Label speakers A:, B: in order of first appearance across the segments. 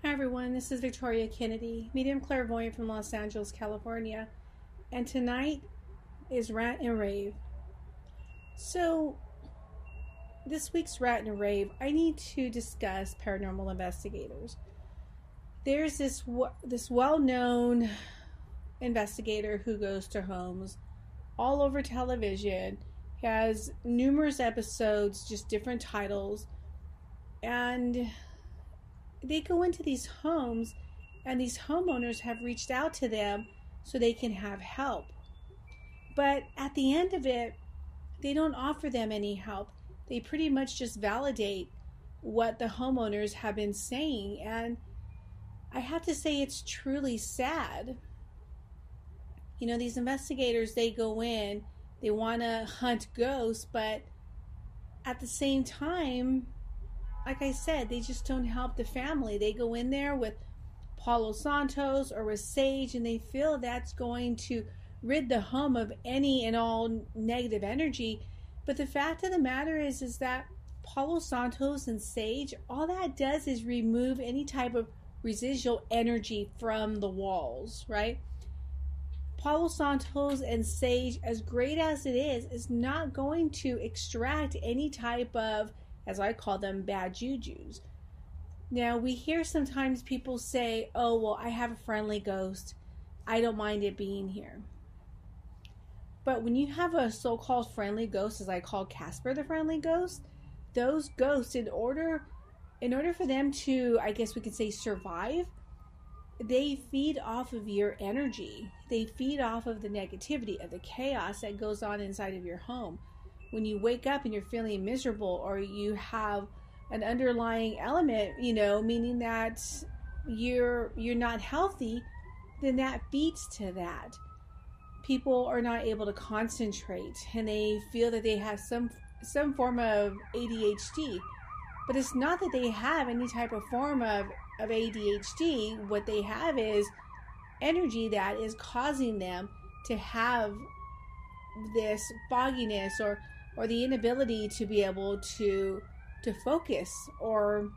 A: Hi everyone, this is Victoria Kennedy, medium clairvoyant from Los Angeles, California, and tonight is Rant and Rave. So, this week's Rant and Rave, I need to discuss paranormal investigators. There's this well-known investigator who goes to homes all over television, has numerous episodes, just different titles, and they go into these homes and these homeowners have reached out to them so they can have help. But at the end of it, they don't offer them any help. They pretty much just validate what the homeowners have been saying. And I have to say it's truly sad. You know, these investigators, they go in, they want to hunt ghosts, but at the same time, like I said, they just don't help the family. They go in there with Palo Santos or with sage, and they feel that's going to rid the home of any and all negative energy. But the fact of the matter is that Palo Santos and sage, all that does is remove any type of residual energy from the walls, right? Palo Santos and sage, as great as it is not going to extract any type of, as I call them, bad jujus. Now, we hear sometimes people say, oh, well, I have a friendly ghost. I don't mind it being here. But when you have a so-called friendly ghost, as I call Casper the friendly ghost, those ghosts, in order for them to, I guess we could say, survive, they feed off of your energy. They feed off of the negativity, of the chaos that goes on inside of your home. When you wake up and you're feeling miserable, or you have an underlying element, meaning that you're not healthy, then that feeds to that. People are not able to concentrate, and they feel that they have some form of ADHD. But it's not that they have any type of form of ADHD. What they have is energy that is causing them to have this fogginess or the inability to be able to focus or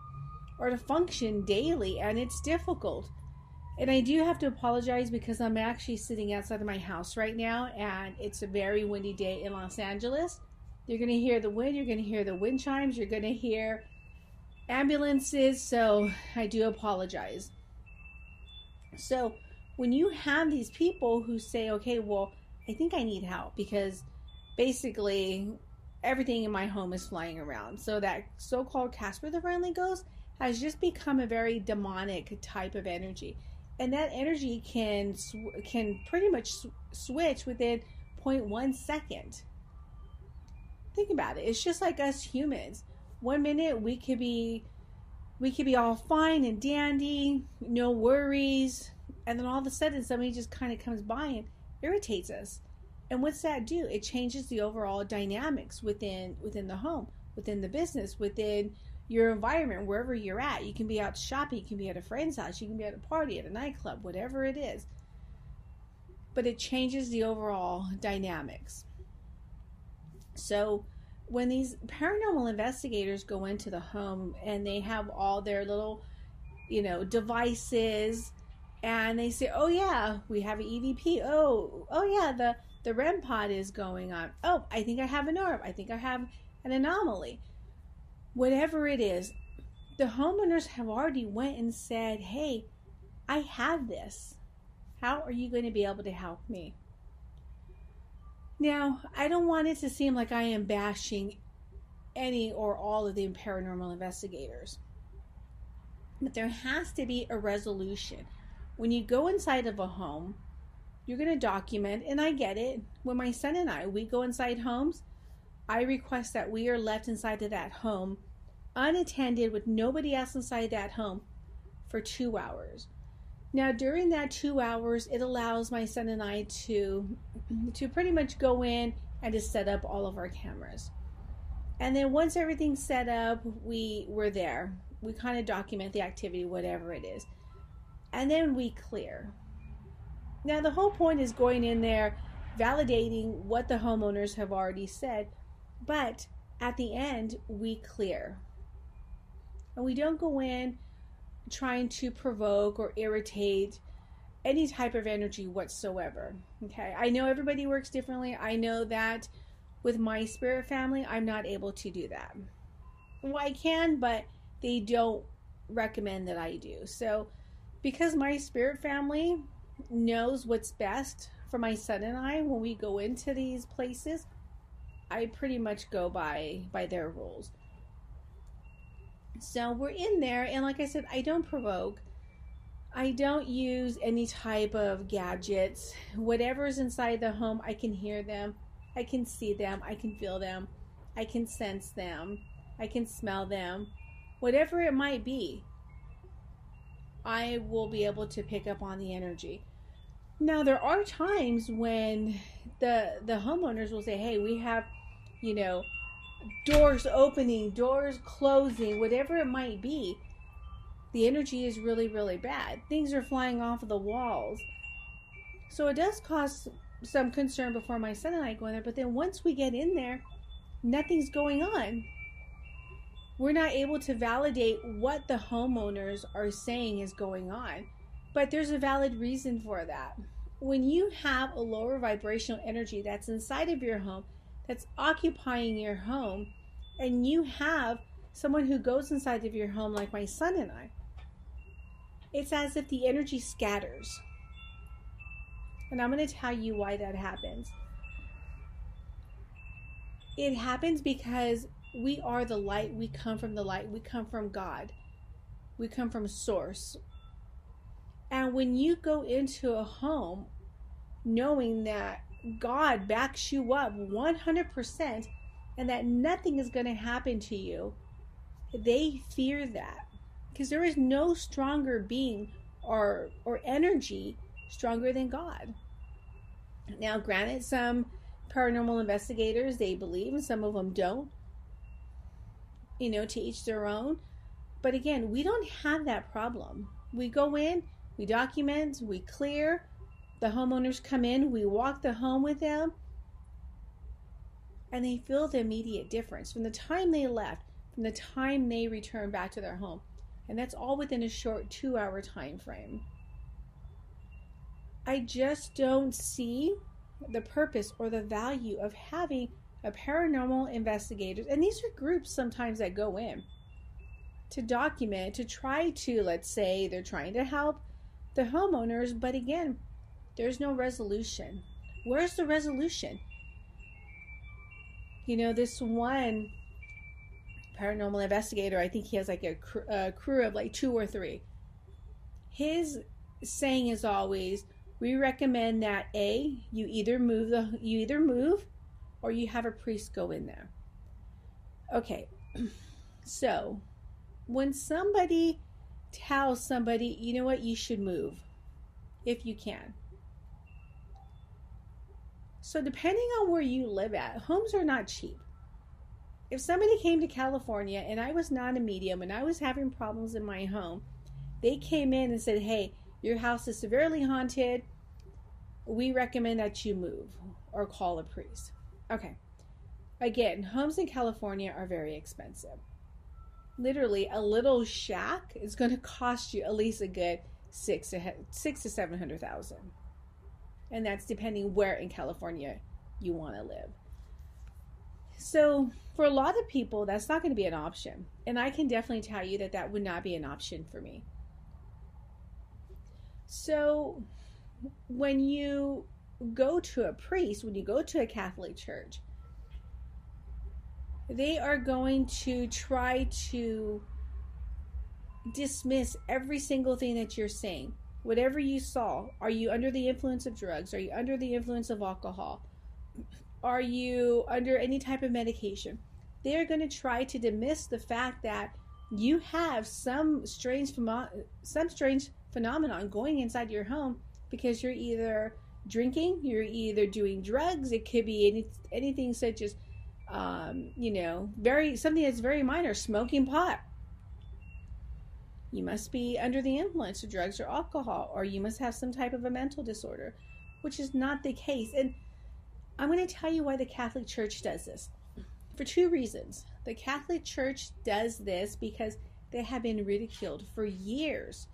A: to function daily, and it's difficult. And I do have to apologize because I'm actually sitting outside of my house right now, and it's a very windy day in Los Angeles. You're going to hear the wind, you're going to hear the wind chimes, you're going to hear ambulances, so I do apologize. So when you have these people who say, okay, well, I think I need help because basically everything in my home is flying around. So that so-called Casper the friendly ghost has just become a very demonic type of energy. And that energy can pretty much switch within 0.1 second. Think about it. It's just like us humans. 1 minute we could be all fine and dandy, no worries, and then all of a sudden somebody just kind of comes by and irritates us. And what's that do? It changes the overall dynamics within the home, within the business, within your environment, wherever you're at. You can be out shopping, you can be at a friend's house, you can be at a party, at a nightclub, whatever it is. But it changes the overall dynamics. So when these paranormal investigators go into the home and they have all their little, devices, and they say, oh yeah, we have an EVP. Oh yeah, the REM pod is going on. Oh, I think I have an orb. I think I have an anomaly. Whatever it is, the homeowners have already went and said, hey, I have this. How are you going to be able to help me? Now, I don't want it to seem like I am bashing any or all of the paranormal investigators. But there has to be a resolution. When you go inside of a home, you're going to document, and I get it. When my son and we go inside homes, I request that we are left inside of that home unattended with nobody else inside that home for 2 hours. Now, during that 2 hours, it allows my son and I to pretty much go in and to set up all of our cameras. And then once everything's set up, we're there. We kind of document the activity, whatever it is. And then we clear. Now, the whole point is going in there, validating what the homeowners have already said, but at the end, we clear. And we don't go in trying to provoke or irritate any type of energy whatsoever. Okay, I know everybody works differently. I know that with my spirit family, I'm not able to do that. Well, I can, but they don't recommend that I do. So, because my spirit family knows what's best for my son and I when we go into these places, I pretty much go by their rules. So we're in there, and like I said, I don't provoke. I don't use any type of gadgets. Whatever's inside the home, I can hear them, I can see them, I can feel them, I can sense them, I can smell them. Whatever it might be, I will be able to pick up on the energy. Now, there are times when the homeowners will say, hey, we have, doors opening, doors closing, whatever it might be. The energy is really, really bad. Things are flying off of the walls. So it does cause some concern before my son and I go in there. But then once we get in there, nothing's going on. We're not able to validate what the homeowners are saying is going on. But there's a valid reason for that. When you have a lower vibrational energy that's inside of your home, that's occupying your home, and you have someone who goes inside of your home like my son and I, it's as if the energy scatters. And I'm going to tell you why that happens. It happens because we are the light. We come from the light. We come from God. We come from Source. And when you go into a home knowing that God backs you up 100% and that nothing is going to happen to you, they fear that. Because there is no stronger being or energy stronger than God. Now, granted, some paranormal investigators, they believe, and some of them don't. To each their own. But again, we don't have that problem. We go in, we document, we clear. The homeowners come in, we walk the home with them, and they feel the immediate difference from the time they left, from the time they return back to their home. And that's all within a short 2-hour time frame. I just don't see the purpose or the value of having a paranormal investigators, and these are groups sometimes that go in to document, to try to, let's say they're trying to help the homeowners, but again, there's no resolution. Where's the resolution? This one paranormal investigator, I think he has like a crew of like 2 or 3. His saying is always, we recommend that you either move or you have a priest go in there. Okay, so when somebody tells somebody, you know what, you should move if you can. So depending on where you live at, homes are not cheap. If somebody came to California and I was not a medium and I was having problems in my home, they came in and said, hey, your house is severely haunted. We recommend that you move or call a priest. Okay. Again, homes in California are very expensive. Literally, a little shack is going to cost you at least a good $600,000 to $700,000. And that's depending where in California you want to live. So for a lot of people, that's not going to be an option. And I can definitely tell you that that would not be an option for me. So when you go to a priest, when you go to a Catholic church, they are going to try to dismiss every single thing that you're saying. Whatever you saw, are you under the influence of drugs? Are you under the influence of alcohol? Are you under any type of medication? They are going to try to dismiss the fact that you have some strange phenomenon going inside your home because you're either drinking, you're either doing drugs. It could be anything such as, something that's very minor, smoking pot. You must be under the influence of drugs or alcohol, or you must have some type of a mental disorder, which is not the case. And I'm going to tell you why the Catholic Church does this. For 2 reasons. The Catholic Church does this because that have been ridiculed for years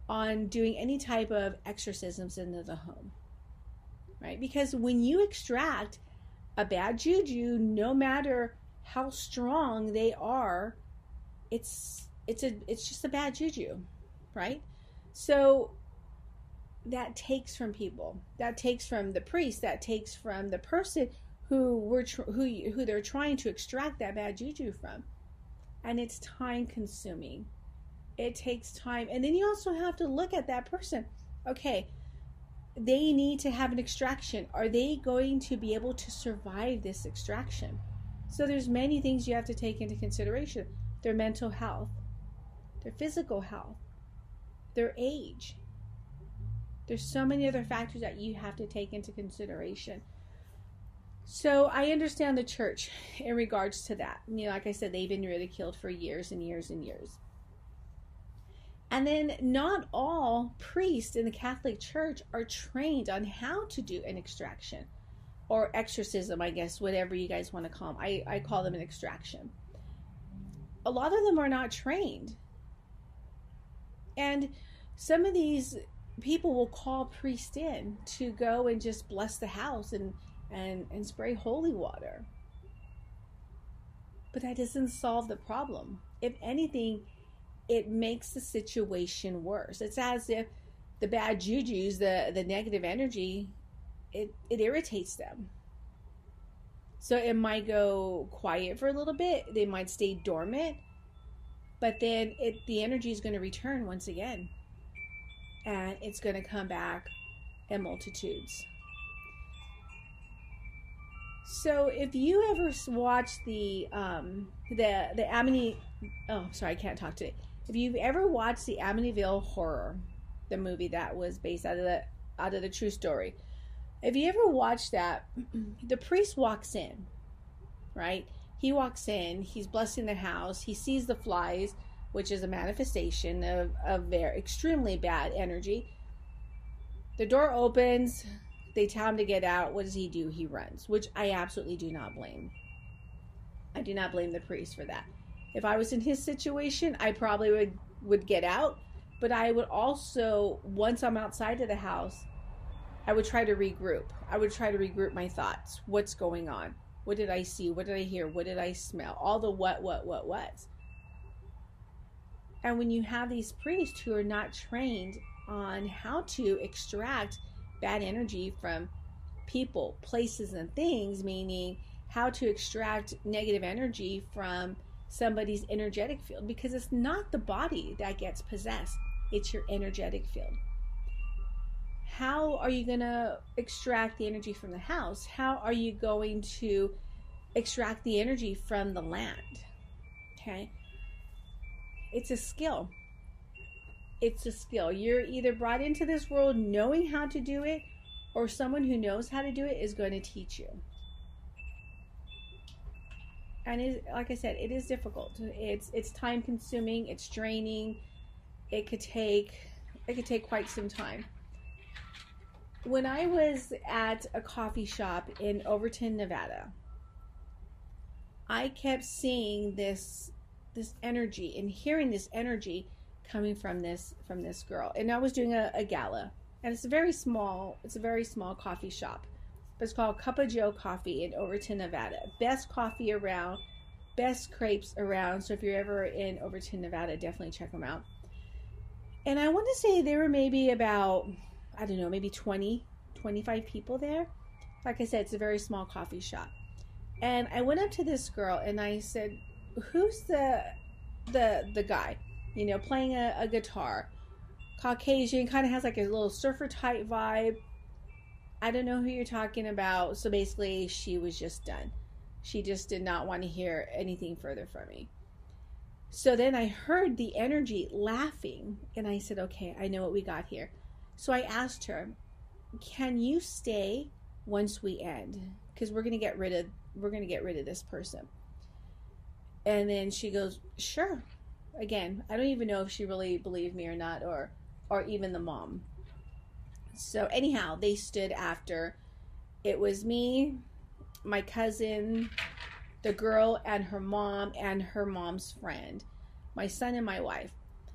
A: on doing any type of exorcisms into the home, right? Because when you extract a bad juju, no matter how strong they are, it's just a bad juju, right? So that takes from people, that takes from the priest, that takes from the person who they're trying to extract that bad juju from, and it's time consuming. It takes time, and then you also have to look at that person. Okay, they need to have an extraction. Are they going to be able to survive this extraction? So there's many things you have to take into consideration: their mental health, their physical health, their age. There's so many other factors that you have to take into consideration. So I understand the church in regards to that. Like I said, they've been ridiculed for years and years and years. And then not all priests in the Catholic Church are trained on how to do an extraction or exorcism, I guess, whatever you guys want to call them. I call them an extraction. A lot of them are not trained. And some of these people will call priests in to go and just bless the house and spray holy water. But that doesn't solve the problem. If anything, it makes the situation worse. It's as if the bad jujus, the negative energy, it irritates them. So it might go quiet for a little bit. They might stay dormant. But then the energy is going to return once again. And it's going to come back in multitudes. So if you ever watch the Amity, oh, sorry, I can't talk today. If you've ever watched the Amityville Horror, the movie that was based out of the true story, if you ever watched that, the priest walks in, right? He walks in, he's blessing the house, he sees the flies, which is a manifestation of their extremely bad energy. The door opens, they tell him to get out. What does he do? He runs, which I absolutely do not blame. I do not blame the priest for that. If I was in his situation, I probably would get out, but I would also, once I'm outside of the house, I would try to regroup. I would try to regroup my thoughts. What's going on? What did I see? What did I hear? What did I smell? All the what. And when you have these priests who are not trained on how to extract bad energy from people, places, and things, meaning how to extract negative energy from somebody's energetic field, because it's not the body that gets possessed, it's your energetic field. How are you going to extract the energy from the house? How are you going to extract the energy from the land? Okay? It's a skill. It's a skill. You're either brought into this world knowing how to do it, or someone who knows how to do it is going to teach you. And like I said, it is difficult. It's time consuming. It's draining. It could take quite some time. When I was at a coffee shop in Overton, Nevada, I kept seeing this energy and hearing this energy coming from this girl. And I was doing a gala, and it's a very small coffee shop. But it's called Cup of Joe Coffee in Overton, Nevada. Best coffee around, best crepes around. So if you're ever in Overton, Nevada, definitely check them out. And I want to say there were maybe about, I don't know, maybe 20, 25 people there. Like I said, it's a very small coffee shop. And I went up to this girl and I said, who's the guy, playing a guitar, Caucasian, kind of has like a little surfer type vibe. I don't know who you're talking about. So basically she was just done. She just did not want to hear anything further from me. So then I heard the energy laughing and I said, okay, I know what we got here. So I asked her, can you stay once we end? Because we're going to get rid of this person. And then she goes, sure. Again, I don't even know if she really believed me or not, or even the mom. So anyhow, they stood after. It was me, my cousin, the girl, and her mom, and her mom's friend. my son and my wife.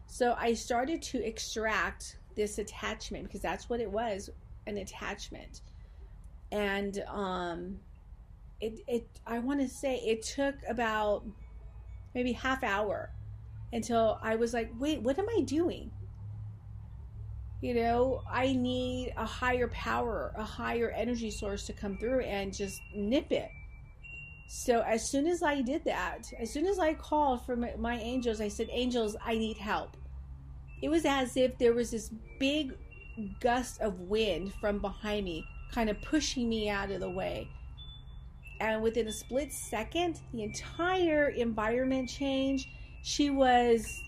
A: So I started to extract this attachment, because that's what it was, an attachment. And I want to say it took about maybe half hour until I was like, wait, what am I doing? I need a higher power, a higher energy source to come through and just nip it. So as soon as I did that, as soon as I called for my angels, I said, angels, I need help. It was as if there was this big gust of wind from behind me, kind of pushing me out of the way. And within a split second, the entire environment changed. She was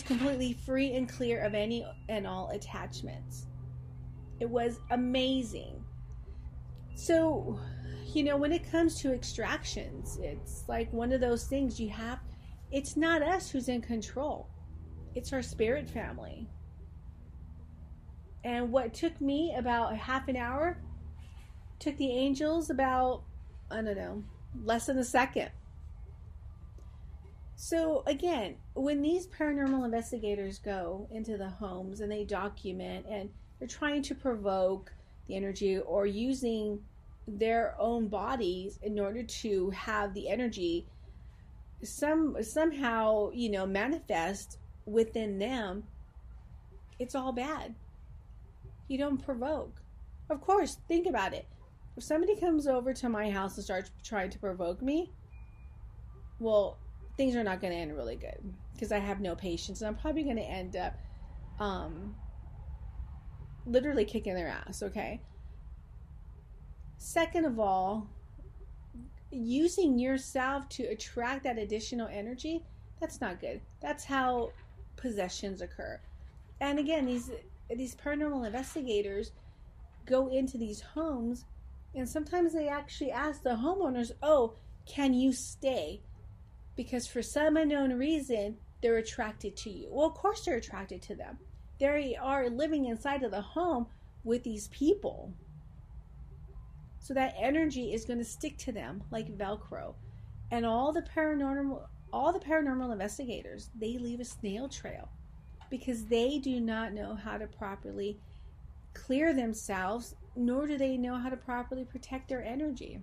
A: completely free and clear of any and all attachments. It was amazing. So, when it comes to extractions, it's like one of those things it's not us who's in control. It's our spirit family. And what took me about half an hour took the angels about, I don't know, less than a second. So again, when these paranormal investigators go into the homes and they document and they're trying to provoke the energy or using their own bodies in order to have the energy somehow, manifest within them, it's all bad. You don't provoke. Of course, think about it. If somebody comes over to my house and starts trying to provoke me, well, things are not going to end really good, because I have no patience, and I'm probably going to end up literally kicking their ass, okay? Second of all, using yourself to attract that additional energy, that's not good. That's how possessions occur. And again, these paranormal investigators go into these homes, and sometimes they actually ask the homeowners, oh, can you stay? Because for some unknown reason, they're attracted to you. Well, of course they're attracted to them. They are living inside of the home with these people. So that energy is going to stick to them like Velcro. And all the paranormal investigators, they leave a snail trail, because they do not know how to properly clear themselves, nor do they know how to properly protect their energy.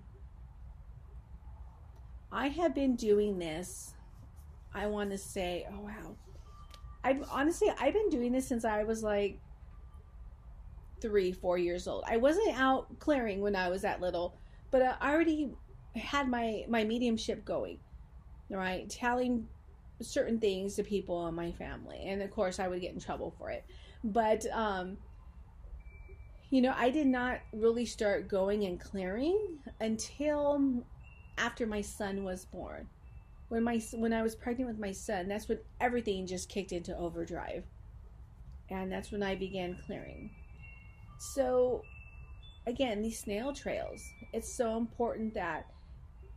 A: I have been doing this, I want to say, oh wow. I've been doing this since I was like 3-4 years old. I wasn't out clearing when I was that little, but I already had my mediumship going, right? Telling certain things to people in my family. And of course I would get in trouble for it. But, I did not really start going and clearing until after my son was born. When I was pregnant with my son, that's when everything just kicked into overdrive. And that's when I began clearing. So, again, these snail trails, it's so important that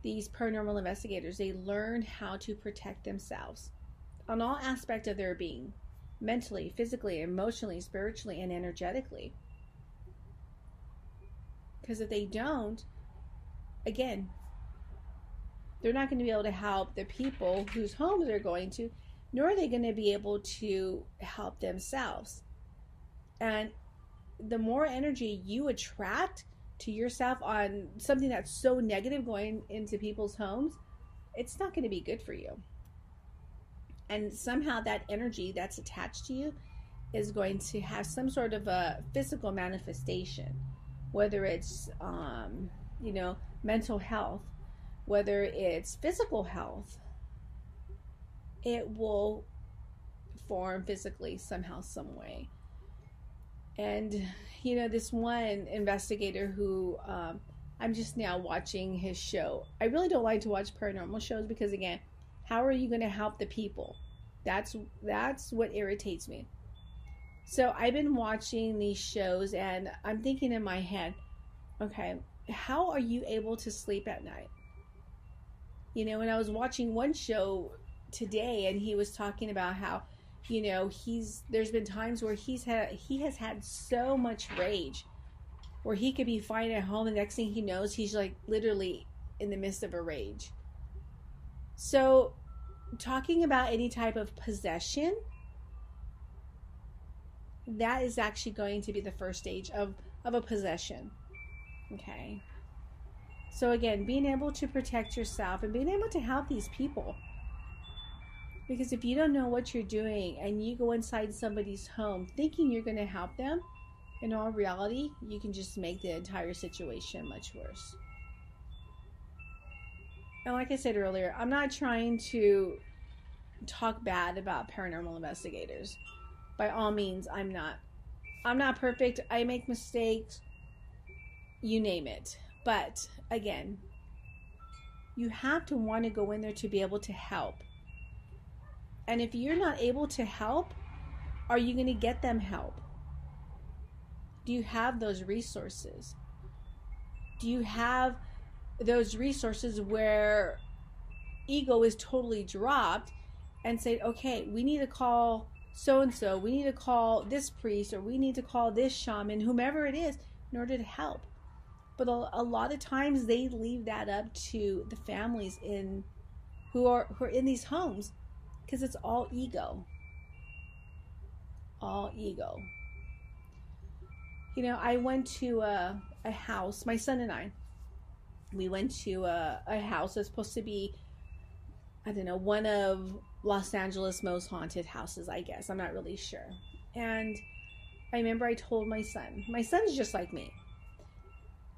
A: these paranormal investigators, they learn how to protect themselves on all aspects of their being, mentally, physically, emotionally, spiritually, and energetically. Because if they don't, again, they're not going to be able to help the people whose homes they're going to, nor are they going to be able to help themselves. And the more energy you attract to yourself on something that's so negative going into people's homes, it's not going to be good for you. And somehow that energy that's attached to you is going to have some sort of a physical manifestation, whether it's, mental health, whether it's physical health. It will form physically somehow, some way. And, this one investigator who I'm just now watching his show. I really don't like to watch paranormal shows because, again, how are you going to help the people? That's what irritates me. So I've been watching these shows and I'm thinking in my head, okay, how are you able to sleep at night? And I was watching one show today and he was talking about how, there's been times where he has had so much rage where he could be fine at home and the next thing he knows, he's like literally in the midst of a rage. So talking about any type of possession, that is actually going to be the first stage of a possession. Okay. So again, being able to protect yourself and being able to help these people. Because if you don't know what you're doing and you go inside somebody's home thinking you're going to help them, in all reality, you can just make the entire situation much worse. And like I said earlier, I'm not trying to talk bad about paranormal investigators. By all means, I'm not. I'm not perfect. I make mistakes. You name it. But again, you have to want to go in there to be able to help. And if you're not able to help, are you going to get them help? Do you have those resources? Do you have those resources where ego is totally dropped and say, okay, we need to call so-and-so, we need to call this priest, or we need to call this shaman, whomever it is, in order to help? But a lot of times they leave that up to the families who are in these homes, because it's all ego. All ego. You know, I went to a house, my son and I, we went to a house that's supposed to be, I don't know, one of Los Angeles' most haunted houses, I guess. I'm not really sure. And I remember I told my son's just like me.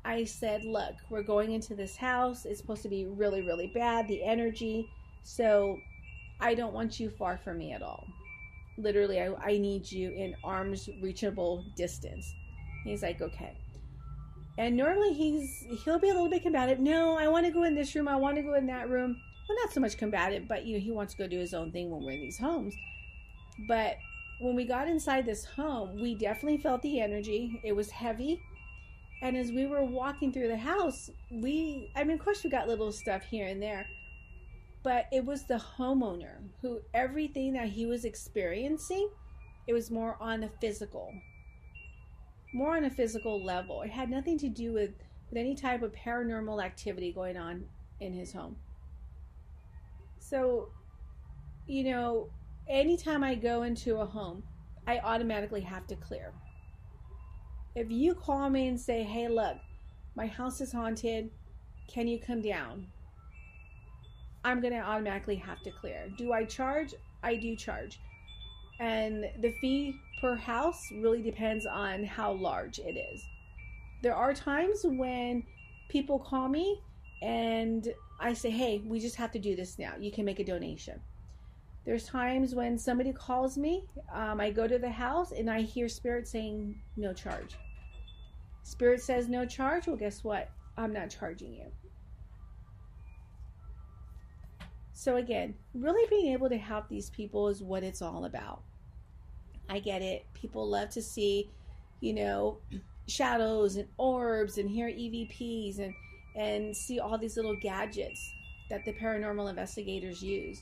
A: I said, look, we're going into this house. It's supposed to be really, really bad, the energy. So I don't want you far from me at all. Literally, I need you in arm's reachable distance. He's like, okay. And normally he'll be a little bit combative. No, I want to go in this room. I want to go in that room. Well, not so much combative, but he wants to go do his own thing when we're in these homes. But when we got inside this home, we definitely felt the energy. It was heavy. And as we were walking through the house, of course we got little stuff here and there, but it was the homeowner who everything that he was experiencing, it was more on a physical level. It had nothing to do with any type of paranormal activity going on in his home. So, anytime I go into a home, I automatically have to clear. If you call me and say, hey, look, my house is haunted, can you come down? I'm going to automatically have to clear. Do I charge? I do charge. And the fee per house really depends on how large it is. There are times when people call me and I say, hey, we just have to do this now. You can make a donation. There's times when somebody calls me, I go to the house and I hear Spirit saying no charge. Spirit says no charge. Well, guess what? I'm not charging you. So again, really being able to help these people is what it's all about. I get it. People love to see, shadows and orbs and hear EVPs and see all these little gadgets that the paranormal investigators use.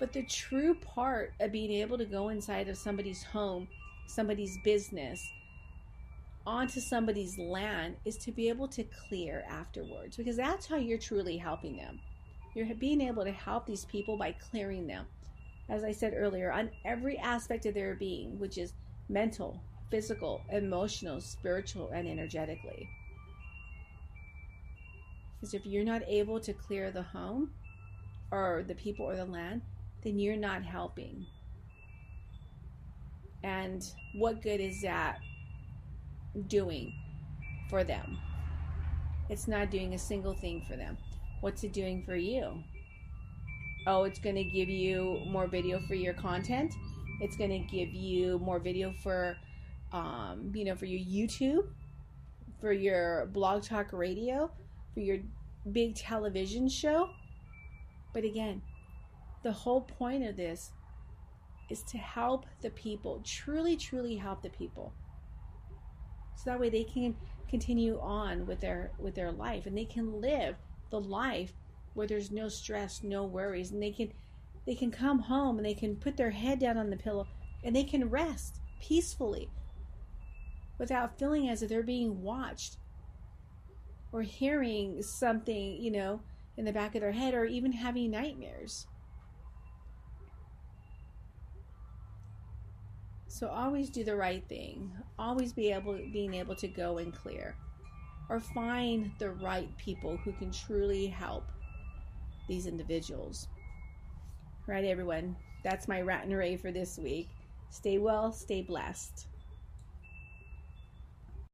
A: But the true part of being able to go inside of somebody's home, somebody's business, onto somebody's land is to be able to clear afterwards, because that's how you're truly helping them. You're being able to help these people by clearing them, as I said earlier, on every aspect of their being, which is mental, physical, emotional, spiritual, and energetically. Because if you're not able to clear the home or the people or the land, then you're not helping. And what good is that doing for them? It's not doing a single thing for them. What's it doing for you? Oh, it's going to give you more video for your content. It's going to give you more video for, for your YouTube, for your blog talk radio, for your big television show. But again, the whole point of this is to help the people, truly, truly help the people. So that way they can continue on with their life, and they can live the life where there's no stress, no worries, and they can come home and they can put their head down on the pillow and they can rest peacefully without feeling as if they're being watched or hearing something, in the back of their head, or even having nightmares. So always do the right thing. Always being able to go and clear, or find the right people who can truly help these individuals. All right, everyone. That's my rant and rave for this week. Stay well, stay blessed.